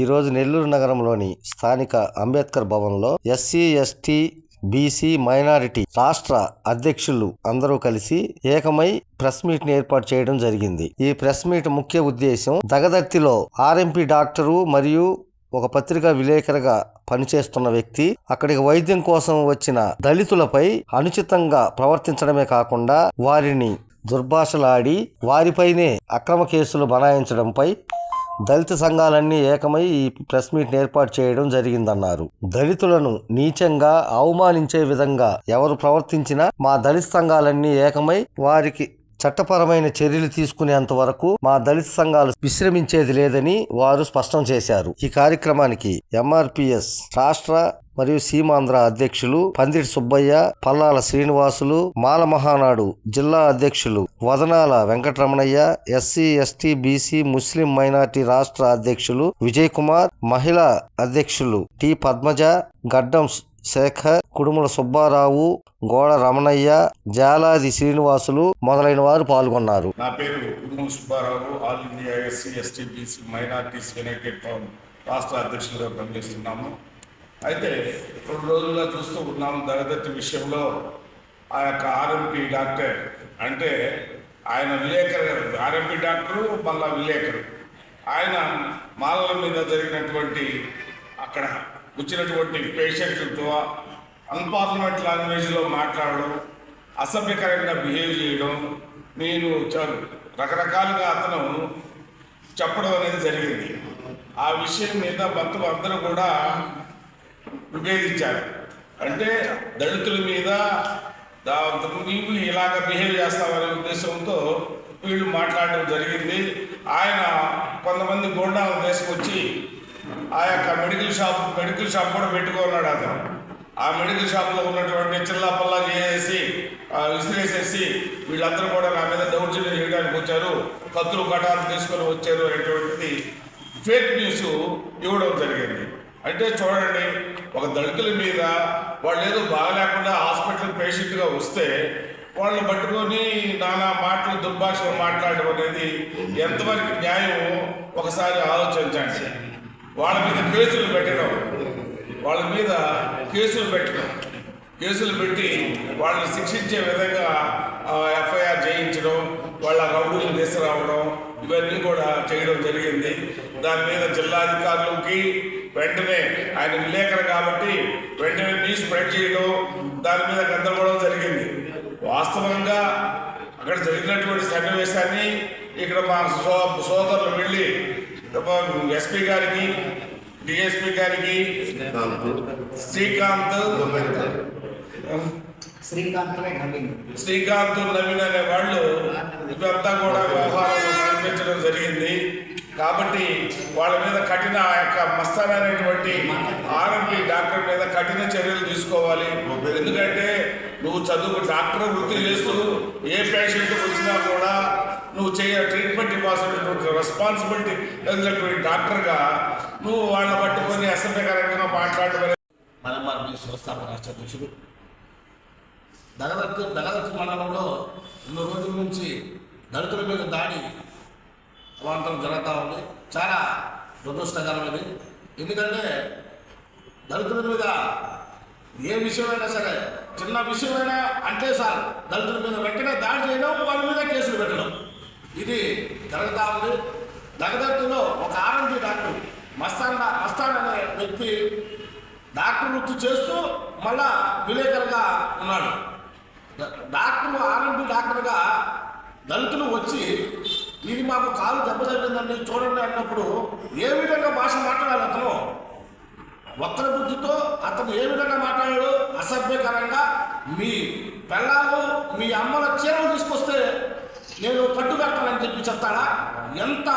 ఈరోజు నెల్లూరు నగరంలోని స్థానిక అంబేద్కర్ భవన్లో ఎస్సీ ఎస్టీ బీసీ మైనారిటీ రాష్ట్ర అధ్యక్షులు అందరూ కలిసి ఏకమై ప్రెస్ మీట్ ని ఏర్పాటు చేయడం జరిగింది. ఈ ప్రెస్ మీట్ ముఖ్య ఉద్దేశం దగదర్తిలో ఆర్ఎంపీ డాక్టరు మరియు ఒక పత్రికా విలేకరుగా పనిచేస్తున్న వ్యక్తి అక్కడికి వైద్యం కోసం వచ్చిన దళితులపై అనుచితంగా ప్రవర్తించడమే కాకుండా వారిని దుర్భాషలాడి వారిపైనే అక్రమ కేసులు బనాయించడంపై దళిత సంఘాలన్నీ ఏకమై ఈ ప్రెస్ మీట్ ఏర్పాటు చేయడం జరిగిందన్నారు. దళితులను నీచంగా అవమానించే విధంగా ఎవరు ప్రవర్తించినా మా దళిత సంఘాలన్నీ ఏకమై వారికి చట్టపరమైన చర్యలు తీసుకునేంత వరకు మా దళిత సంఘాలు విశ్రమించేది లేదని వారు స్పష్టం చేశారు. ఈ కార్యక్రమానికి ఎంఆర్పిఎస్ రాష్ట్ర మరియు సీమాంధ్ర అధ్యక్షులు పందిటి సుబ్బయ్య, పల్లాల శ్రీనివాసులు, మాల మహానాడు జిల్లా అధ్యక్షులు Vadanala Venkataramanaiah, SC ST BC ముస్లిం మైనార్టీ రాష్ట్ర అధ్యక్షులు విజయ్ కుమార్, మహిళా అధ్యక్షులు టి పద్మజ, గడ్డం శేఖర్, కుడుముల సుబ్బారావు, గోడ రమణయ్య, జాలాది శ్రీనివాసులు మొదలైన వారు పాల్గొన్నారు. నా పేరు Kudumula Subbarao, all India SC ST BC minorities United రాష్ట్ర అధ్యక్షులుగా పనిచేస్తున్నాము. అయితే 2 రోజులుగా చూస్తూ ఉన్నాము దగదర్తి విషయంలో ఆ యొక్క ఆర్ఎంపీ డాక్టర్ అంటే ఆయన విలేకరు, ఆర్ఎంపీ డాక్టరు మళ్ళా విలేకరు, ఆయన మాలల మీద జరిగినటువంటి అక్కడ వచ్చినటువంటి పేషెంట్లతో అన్పార్లమెంట్ లాంగ్వేజ్లో మాట్లాడడం, అసభ్యకరంగా బిహేవ్ చేయడం, నేను రకరకాలుగా అతను చెప్పడం అనేది జరిగింది. ఆ విషయం మీద మొత్తం అందరూ కూడా విభేదించారు. అంటే దళితుల మీద వీళ్ళు ఇలాగ బిహేవ్ చేస్తామనే ఉద్దేశంతో వీళ్ళు మాట్లాడడం జరిగింది. ఆయన కొంతమంది గోండాలను తీసుకొచ్చి ఆ యొక్క మెడికల్ షాప్ కూడా పెట్టుకున్నాడు. అతను ఆ మెడికల్ షాప్లో ఉన్నటువంటి చిల్లాపల్లా చేసేసి విసిరేసేసి వీళ్ళందరూ కూడా నా మీద దౌర్జన్యం చేయడానికి వచ్చారు, కత్తులు కటాలు తీసుకొని వచ్చారు అనేటువంటిది ఫేక్ న్యూస్ ఇవ్వడం జరిగింది. అంటే చూడండి, ఒక దళితుల మీద వాళ్ళు ఏదో బాగలేకుండా హాస్పిటల్ పేషెంట్గా వస్తే వాళ్ళు పట్టుకొని నానా మాటలు దుర్భాషలు మాట్లాడడం అనేది ఎంతవరకు న్యాయం ఒకసారి ఆలోచించండి. వాళ్ళ మీద కేసులు పెట్టడం కేసులు పెట్టి వాళ్ళని శిక్షించే విధంగా ఎఫ్ఐఆర్ చేయించడం, వాళ్ళ రౌడీలు తీసుకురావడం ఇవన్నీ కూడా చేయడం జరిగింది. దాని మీద జిల్లాధికారులకి వెంటనే ఆయన విలేకరు కాబట్టి వెంటనే న్యూస్ స్ప్రెడ్ చేయడం, దాని మీద గందరగోళం జరిగింది. వాస్తవంగా అక్కడ జరిగినటువంటి సన్నివేశాన్ని ఇక్కడ మా సోదరులు వెళ్ళి ఎస్పీ గారికి, డిఎస్పీ గారికి, శ్రీకాంత్ నవీన్ అనే వాళ్ళు ఇదంతా కూడా వ్యవహారాలు నడిపించడం జరిగింది. కాబట్టి వాళ్ళ మీద కఠిన ఆ యొక్క మస్తాన్ అనేటువంటి ఆర్ఎంపీ డాక్టర్ మీద కఠిన చర్యలు తీసుకోవాలి. ఎందుకంటే నువ్వు డాక్టర్ వృత్తి చేస్తూ ఏ పేషెంట్ వచ్చినా కూడా నువ్వు ట్రీట్మెంట్ ఇవ్వాల్సినటువంటి రెస్పాన్సిబిలిటీ కలిగినటువంటి డాక్టర్గా నువ్వు వాళ్ళ పట్టుకొని అసభ్యకరంగా మాట్లాడడం. మనమార్పి సంస్థాపక రాష్ట్ర అధ్యక్షుడు దగదర్తి మండలంలో 2 రోజుల నుంచి దళితుల మీద దాడి అవాంతరం జరుగుతూ ఉంది. చాలా దురదృష్టకరమైనది. ఎందుకంటే దళితుల మీద ఏ విషయమైనా సరే, చిన్న విషయమైనా అంటే సార్ దళితుల మీద వెంటనే దాడి చేయడం, వాళ్ళ మీద కేసులు పెట్టడం, ఇది జరుగుతూ ఉంది. దగదర్తిలో ఒక ఆర్ఎంపీ డాక్టర్ మస్తాన్ అనే వ్యక్తి డాక్టర్ వృత్తి చేస్తూ మళ్ళా విలేకరుగా ఉన్నాడు. ఆర్ఎంపీ డాక్టర్గా దళితులు వచ్చి ఇది మాకు కాలు దెబ్బ తగ్గిందండి చూడండి అన్నప్పుడు ఏ విధంగా భాష మాట్లాడాలి? అతను వక్ర బుద్ధితో అతను ఏ విధంగా మాట్లాడాడు? అసభ్యకరంగా మీ పిల్లలు మీ అమ్మల చీరలు తీసుకొస్తే నేను కట్టుకట్టాలని చెప్పి చెప్తాడా? ఎంత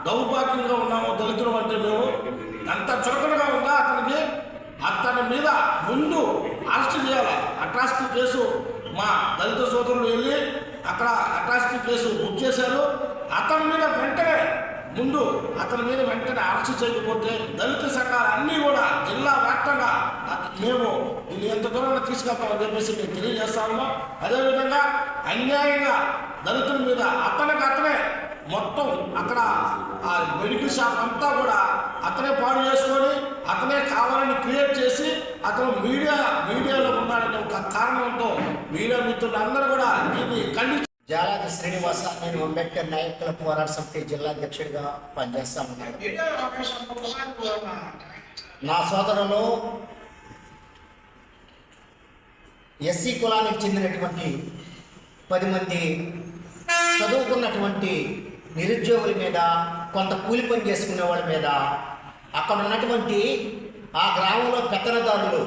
దౌర్భాగ్యంగా ఉన్నామో దళితులు అంటే మేము, ఎంత చురకలుగా ఉందా అతనికి? అతని మీద ముందు అరెస్ట్ చేయాలి. అట్రాసిటీ కేసు మా దళిత సోదరులు వెళ్ళి అక్కడ అట్రాసిటీ కేసు బుక్ చేశారు. అతని మీద వెంటనే అరెస్ట్ చేయకపోతే దళిత సంఘాలు అన్నీ కూడా జిల్లా వ్యాప్తంగా మేము దీన్ని ఎంత దూరంగా తీసుకెళ్తామని చెప్పేసి మేము తెలియజేస్తా ఉన్నాం. అదేవిధంగా అన్యాయంగా దళితుల మీద అతనే మొత్తం అక్కడ ఆ మెడికల్ షాప్ అంతా కూడా అతనే పాడు చేసుకొని అతనే కావాలని క్రియేట్ చేసి అతను మీడియాలో ఉన్నాడనే ఒక కారణంతో మీడియా మిత్రులందరూ కూడా దీన్ని ఖండించి జాలాది శ్రీనివాస, నేను అంబేద్కర్ నాయకుల పోరాట సమితి జిల్లా అధ్యక్షుడిగా పనిచేస్తా ఉన్నాను. నా సోదరులు ఎస్సీ కులానికి చెందినటువంటి 10 మంది చదువుకున్నటువంటి నిరుద్యోగుల మీద, కొంత కూలి పని చేసుకునే వాళ్ళ మీద, అక్కడ ఉన్నటువంటి ఆ గ్రామంలో పెత్తనదారులు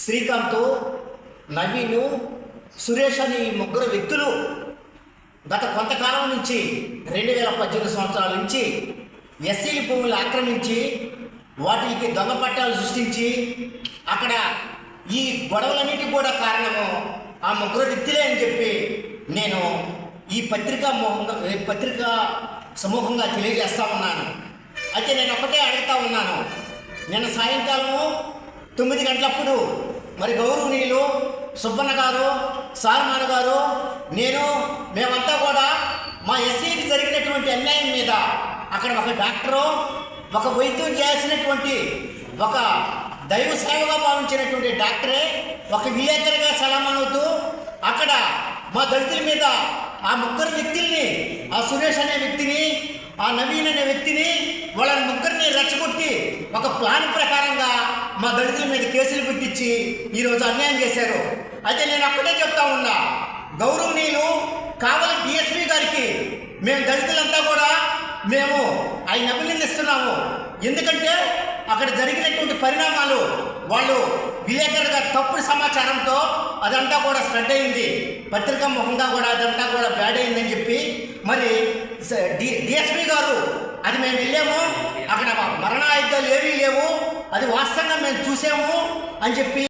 శ్రీకాంత్, నవీను, సురేష్ అని ఈ 3 వ్యక్తులు గత కొంతకాలం నుంచి 2018 సంవత్సరాల నుంచి ఎస్సీల భూములు ఆక్రమించి వాటికి దొంగ పట్టాలు సృష్టించి అక్కడ ఈ గొడవలన్నిటికీ కూడా కారణము ఆ 3 వ్యక్తులే అని చెప్పి నేను ఈ పత్రికా సమూహంగా తెలియజేస్తా ఉన్నాను. అయితే నేను ఒకటే అడుగుతా ఉన్నాను. నిన్న సాయంకాలం 9 గంటలప్పుడు మరి గౌరవనీయులు సుబ్బన్న గారు, సాల్మాన్ గారు, మేమంతా కూడా మా ఎస్సీకి జరిగినటువంటి అన్యాయం మీద అక్కడ ఒక డాక్టరు, ఒక వైద్యం చేయాల్సినటువంటి ఒక దైవ సేవగా భావించినటువంటి డాక్టరే ఒక విలేకరిగా సలామనవుతూ అక్కడ మా దళితుల మీద ఆ 3 వ్యక్తుల్ని, ఆ సురేష్ అనే వ్యక్తిని, ఆ నవీన్ అనే వ్యక్తిని, వాళ్ళని 3ని రెచ్చగొట్టి ఒక ప్లాన్ ప్రకారంగా మా దళితుల మీద కేసులు పెట్టించి ఈరోజు అన్యాయం చేశారు. అయితే నేను అక్కడే చెప్తా ఉన్నా, గౌరవనీయులు కావలి డిఎస్పీ గారికి మేము దళితులంతా కూడా మేము ఆయన అభినందిస్తున్నాము. ఎందుకంటే అక్కడ జరిగినటువంటి పరిణామాలు వాళ్ళు విలేకరుగా తప్పుడు సమాచారంతో అదంతా కూడా స్ప్రెడ్ అయింది, పత్రికా ముఖంగా కూడా అదంతా కూడా బ్యాడ్ అయిందని చెప్పి మరి డిఎస్పీ గారు అది మేము వెళ్ళాము, అక్కడ మరణాయుద్ధాలు ఏవీ లేవు, అది వాస్తవంగా మేము చూసాము అని చెప్పి